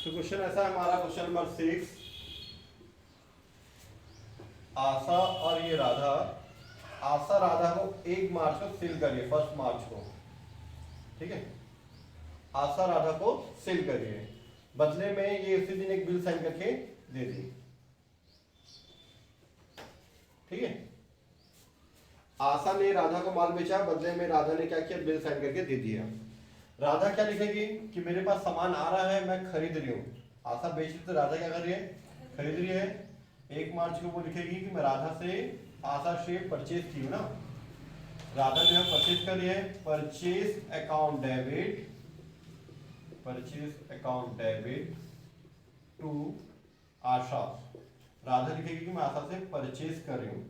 तो क्वेश्चन ऐसा है हमारा, क्वेश्चन नंबर 6। आशा और ये राधा, आशा राधा को 1 मार्च को सेल करिए, 1 मार्च को, ठीक है। आशा राधा को सेल करिए, बदले में ये उसी दिन एक बिल साइन करके दे दी, ठीक है। आशा ने राधा को माल बेचा, बदले में राधा ने क्या किया, बिल साइन करके दे दिया। राधा क्या लिखेगी कि मेरे पास सामान आ रहा है, मैं खरीद रही हूँ। आशा बेच रही तो राधा क्या कर रही है, खरीद रही है। 1 मार्च को वो लिखेगी कि मैं राधा से, आशा से परचेज की हूँ ना, राधा जो है परचेज कर रही है। Purchase account debit, purchase account debit to Asha. Radha लिखेगी कि मैं आशा से परचेज कर रही हूँ,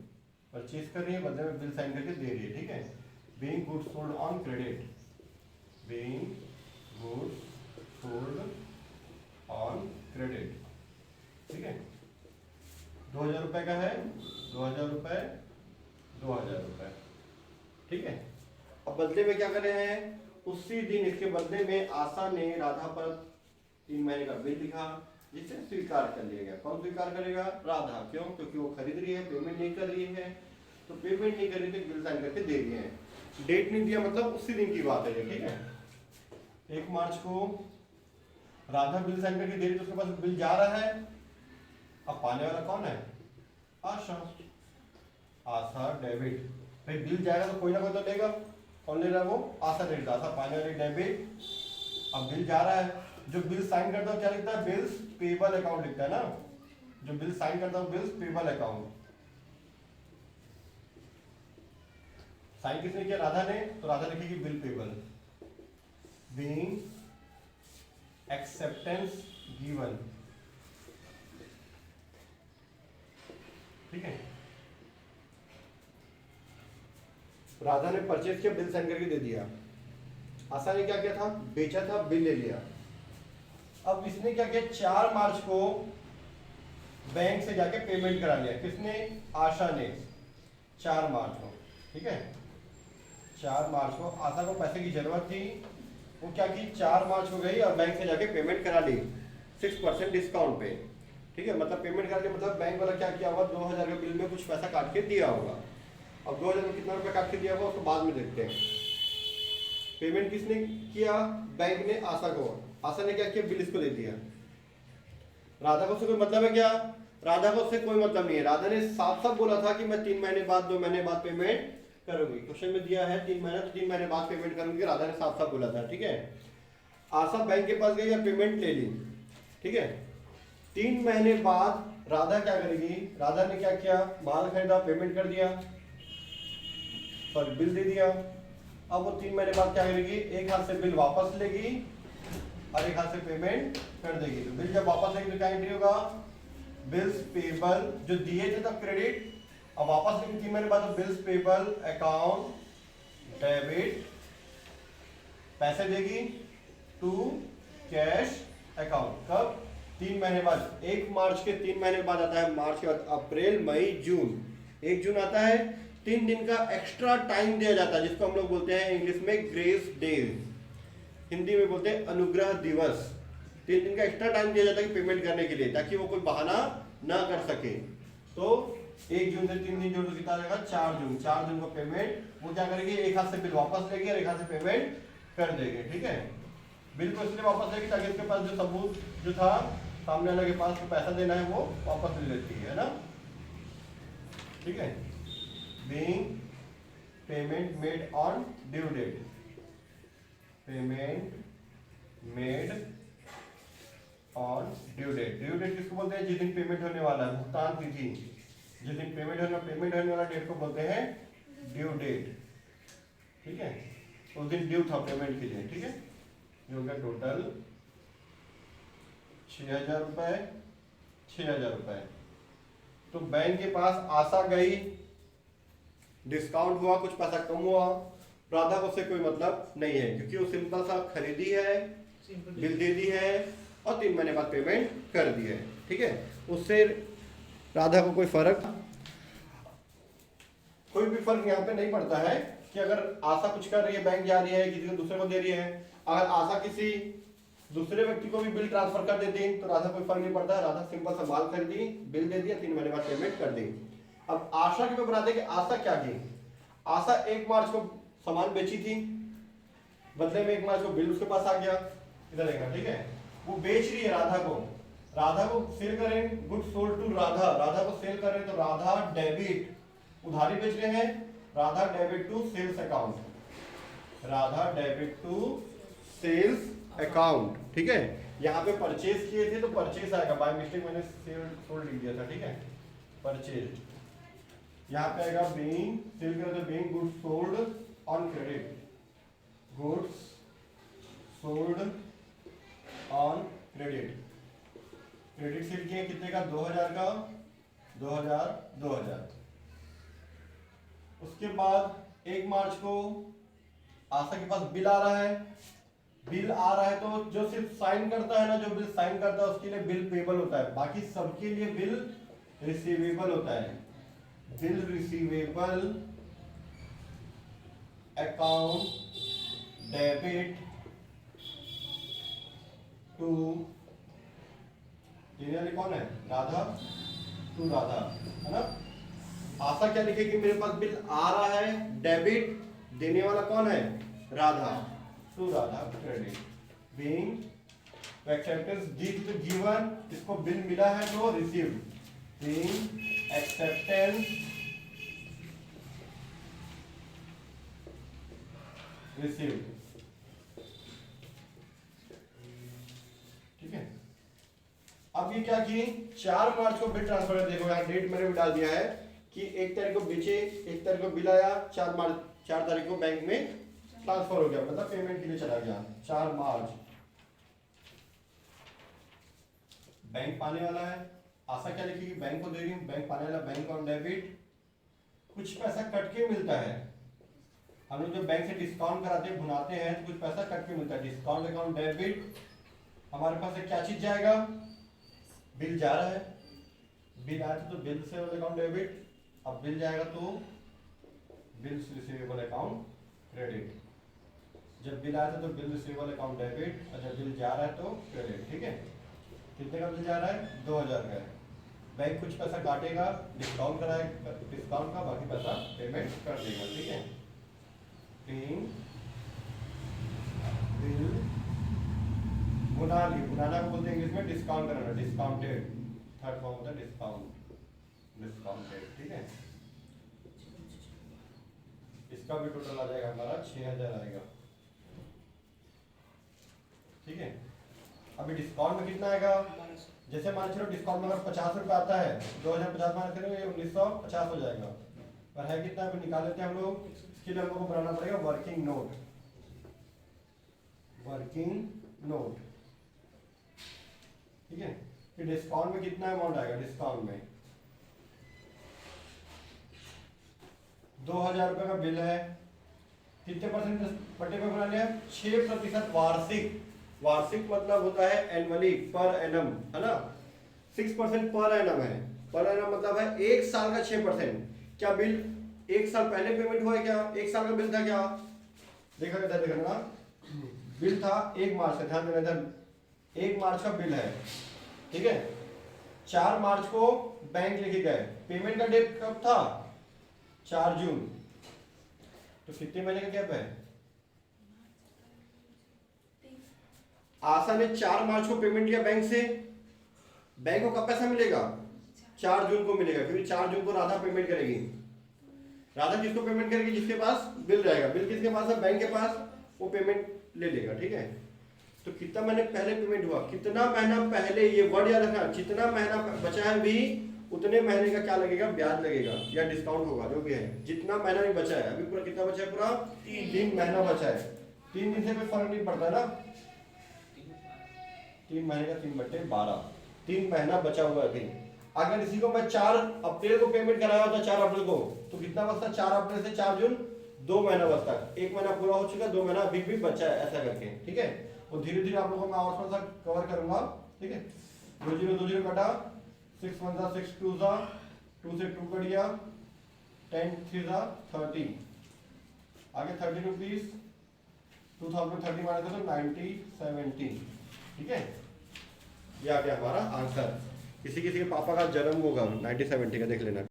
परचेज कर रही है, बदले में बिल साइन करके दे रही है, ठीक है। Being goods sold on credit, being goods sold on credit, ठीक है। 2000 रुपए का है, 2000 रुपए, 2000 रुपए, ठीक है। अब बदले में क्या कर रहे हैं, उसी दिन इसके बदले में आशा ने राधा पर 3 महीने का बिल लिखा, जिसे स्वीकार कर लिया गया। कौन स्वीकार करेगा, राधा। क्यों, क्योंकि वो खरीद रही है, पेमेंट नहीं कर रही है, तो पेमेंट नहीं कर रही तो बिल साइन करके दे दिए हैं। डेट नहीं दिया मतलब उसी दिन की बात है ये, ठीक है। 1 मार्च को राधा बिल साइन करके दे रही, तो उसके पास बिल जा रहा है। अब पाने वाला कौन है, आशा। आशा डेबिट, भाई बिल जाएगा तो कोई ना कोई तो लेगा, कौन ले रहा है, वो आशा ले रहा था। पाने वाली डेबिट, अब बिल जा रहा है, जो बिल साइन करता है क्या लिखता है, बिल्स पेबल अकाउंट लिखता है ना, जो बिल साइन करता है बिल्स पेबल अकाउंट। साइन किसने किया, राधा ने, तो राधा लिखेगी bill payable. Being acceptance given, ठीक है। राधा ने परचेज किया, बिल साइन करके दे दिया। आशा ने क्या किया था, बेचा था, बिल ले लिया। अब इसने क्या किया, 4 मार्च को बैंक से जाके पेमेंट करा लिया। किसने, आशा ने, 4 मार्च को, ठीक है। 4 मार्च को आशा को पैसे की जरूरत थी, वो क्या की, 4 मार्च को गई और बैंक से जाके पेमेंट करा ली 6% डिस्काउंट पे, ठीक है। मतलब पेमेंट करा लिया, मतलब बैंक वाला क्या किया होगा, 2000 के बिल में कुछ पैसा काट के दिया होगा। अब 2000 में कितना रुपया काट के दिया होगा उसको बाद में देखते हैं। पेमेंट किसने किया, बैंक ने आशा को। आशा ने क्या किया, बिल इसको दे दिया। राधा को उससे कोई मतलब है क्या, राधा को उससे कोई मतलब नहीं है। राधा ने साफ साफ बोला था कि मैं 3 महीने बाद, 2 महीने बाद पेमेंट करूंगी। क्वेश्चन में दिया है 3 महीना, तो 3 महीने बाद पेमेंट करूंगी, राधा ने साफ साफ बोला था, ठीक है। आशा बैंक के पास गई और पेमेंट ले ली, ठीक है। 3 महीने बाद राधा क्या करेगी, राधा ने क्या किया, माल खरीदा, पेमेंट कर दिया, पर बिल दे दिया। अब वो 3 महीने बाद क्या करेगी, एक हाथ से बिल वापस लेगी और एक हाथ से पेमेंट कर देगी। तो बिल जब वापस लेगी तो क्या एंट्री होगा, बिल्स पेबल, जो दिए थे तब क्रेडिट, अब वापस लेंगे 3 महीने बाद, तो बिल्स पेबल अकाउंट डेबिट, पैसे देगी टू कैश अकाउंट। कब, 3 महीने बाद। 1 मार्च के 3 महीने बाद आता है, मार्च के बाद अप्रैल, मई, जून, 1 जून आता है। 3 दिन का एक्स्ट्रा टाइम दिया जाता है, जिसको हम लोग बोलते हैं इंग्लिश में ग्रेस डेज, हिंदी में बोलते हैं अनुग्रह दिवस। 3 दिन का एक्स्ट्रा टाइम दिया जाता है पेमेंट करने के लिए, ताकि वो कोई बहाना ना कर सके। तो 1 जून से 3 दिन जोड़ तो कितना रहेगा, 4 जून। 4 जून को पेमेंट वो क्या करेगी, एक हाथ से बिल वापस लेगी और एक हाथ से पेमेंट कर देगी, ठीक है। बिल को इसलिए वापस लेगी ताकि उसके पास जो सबूत जो था, सामने वाले के पास जो पैसा देना है वो वापस ले लेती है ना, ठीक है। Being payment made on due date, payment made on due date. Due date किसको बोलते हैं, जिस दिन पेमेंट होने वाला है, भुगतान तिथि, जिस दिन पेमेंट होने वाला डेट को बोलते हैं ड्यू डेट, ठीक है। उस दिन ड्यू था पेमेंट के लिए, ठीक है। ये हो गया टोटल 6000 रुपए, 6000 रुपए। तो बैंक के पास आशा गई, डिस्काउंट हुआ, कुछ पैसा कम हुआ, राधा को उससे कोई मतलब नहीं है, क्योंकि वो सिंपल सा खरीदी है, बिल दे दी है और 3 महीने बाद पेमेंट कर दी है, ठीक है। उससे राधा को कोई भी फर्क यहाँ पे नहीं पड़ता है कि अगर आशा कुछ कर रही है, बैंक जा रही है, किसी को दूसरे को दे रही है। अगर आशा किसी दूसरे व्यक्ति को भी बिल ट्रांसफर कर देती तो राधा कोई फर्क नहीं पड़ता, राधा सिंपल सा माल खरीदी, बिल दे दिया, 3 महीने बाद पेमेंट कर दी। अब आशा के पेपर आते कि आशा क्या की, आशा 1 मार्च को सामान बेची थी, बदले में 1 मार्च को बिल उसके पास आ गया, इधर देखना ठीक है, वो बेच रही है राधा को सेल करें, गुड सोल्ड टू राधा को सेल करें तो राधा डेबिट, उधारी बेच रहे हैं, Radha debit to sales account, Radha debit to sales account, ठीक है। यहाँ पे परचेज किए थे तो परचेज आएगा, बाय मिस्टेक मैंने सेल सोल्ड लिख दिया था, ठीक है, परचेज यहाँ पे आएगा बीइंग, सेल करें तो being goods sold on credit, goods sold on credit, credit sale किए कितने का, 2000 का, 2000। उसके बाद 1 मार्च को आशा के पास बिल आ रहा है, तो जो सिर्फ साइन करता है ना, जो बिल साइन करता है उसके लिए बिल पेबल होता है, बाकी सबके लिए बिल रिसीवेबल होता है, bill receivable account debit to, देने वाली कौन है, राधा, टू राधा, है ना। आशा क्या लिखेगी, मेरे पास बिल आ रहा है, डेबिट, देने वाला कौन है, Radha, to Radha credit, being acceptance D to given, इसको बिल मिला है तो रिसीव, बीइंग एक्सेप्टेंस रिसीव, ठीक है। अब ये क्या की 4 मार्च को बिल ट्रांसफर कर, देखो यहाँ डेट मैंने भी डाल दिया है कि 1 तारीख को बेचे, 1 तारीख को बिल आया, 4 तारीख को बैंक में ट्रांसफर हो गया, मतलब पेमेंट के लिए चला गया, 4 मार्च बैंक पाने वाला है, आशा क्या लिखी, बैंक को दे रही हूं, बैंक पाने वाला, बैंक ऑन डेबिट, कुछ पैसा कट के मिलता है, हम लोग जो बैंक से डिस्काउंट कराते हैं, भुनाते हैं तो कुछ पैसा कट के मिलता है, डिस्काउंट अकाउंट डेबिट, हमारे पास से क्या चीज जाएगा, बिल जा रहा है, बिल आया तो बिल से अकाउंट डेबिट, अब बिल जाएगा तो बिल्स रिसीवेबल अकाउंट क्रेडिट, जब बिल आया था तो बिल रिसीवेबल अकाउंट डेबिट, और जब बिल जा रहा है तो क्रेडिट, ठीक है। कितने का बिल जा रहा है, 2000 का है, बैंक कुछ पैसा काटेगा, डिस्काउंट कराएगा, डिस्काउंट का बाकी पैसा पेमेंट कर देगा, ठीक है। पेइंग बिल, भुनाना को बोलते हैं इंग्लिश में डिस्काउंट कराना, डिस्काउंटेड, थर्ड फॉर्म होता है डिस्काउंट, डिस्काउंटेड, ठीक है। इसका भी टोटल आ जाएगा हमारा 6000 आएगा, ठीक है। अभी डिस्काउंट में कितना आएगा, जैसे मान चलो डिस्काउंट में अगर 50 रुपये आता है, 2050 माइनस करेंगे 1950 हो जाएगा, पर है कितना, अभी निकाल लेते हैं हम लोग, इसके लिए हमको बनाना पड़ेगा वर्किंग नोट, वर्किंग नोट, ठीक है। कि डिस्काउंट में कितना अमाउंट आएगा, डिस्काउंट में 2000 रुपए का बिल है, कितने परसेंट पट्टे पे बना लिया, 6% वार्षिक, वार्षिक मतलब होता है एनुअली, पर एनम, है ना, 6% पर एनम है, पर एनम मतलब है 1 साल का 6%, क्या बिल 1 साल पहले पेमेंट हुआ है क्या, 1 साल का बिल था क्या, देखा देखना, बिल था 1 मार्च का, ध्यान देना, 1 मार्च का बिल है, ठीक है। 4 मार्च को बैंक लेके गए, पेमेंट का डेट कब था, 4 जून, तो कितने महीने का गैप है, आशा ने 4 मार्च को पेमेंट किया बैंक से, बैंक को कब पैसा मिलेगा, 4 जून को मिलेगा, क्योंकि 4 जून को राधा पेमेंट करेगी, राधा किसको पेमेंट करेगी, जिसके पास बिल रहेगा, बिल किसके पास है, बैंक के पास, वो पेमेंट ले लेगा, ठीक है। तो कितना महीने पहले पेमेंट हुआ, कितना महीना पहले, ये वर्ड याद रखना, जितना महीना बचा है भी उतने महीने का क्या लगेगा, ब्याज लगेगा या डिस्काउंट होगा, जो भी है, जितना महीना भी बचा है, अभी पूरा कितना बचा है, पूरा 3 महीना बचा है, 3 दिन से कोई फर्क नहीं पड़ता ना, 3 महीने का 3/12, 3 महीना बचा हुआ है अभी। अगर इसी को मैं 4 अप्रैल को पेमेंट कराया होता, 4 अप्रैल को, तो कितना बचता, 4 अप्रैल से 4 जून 2 महीना बचता, 1 महीना पूरा हो चुका, 2 महीना अभी भी बचा है, ऐसा करके, ठीक है। और धीरे धीरे आप लोगों को मैं और थोड़ा सा कवर करूंगा, ठीक है। 20 कटा, 6 1 6 2 2 से 2 कट गया, 10 3 30, आगे 30 रुपीज, 2030 माइनस करो 90 70, ठीक है, ये आ गया हमारा आंसर। किसी किसी के पापा का जन्म होगा 1970 का, देख लेना।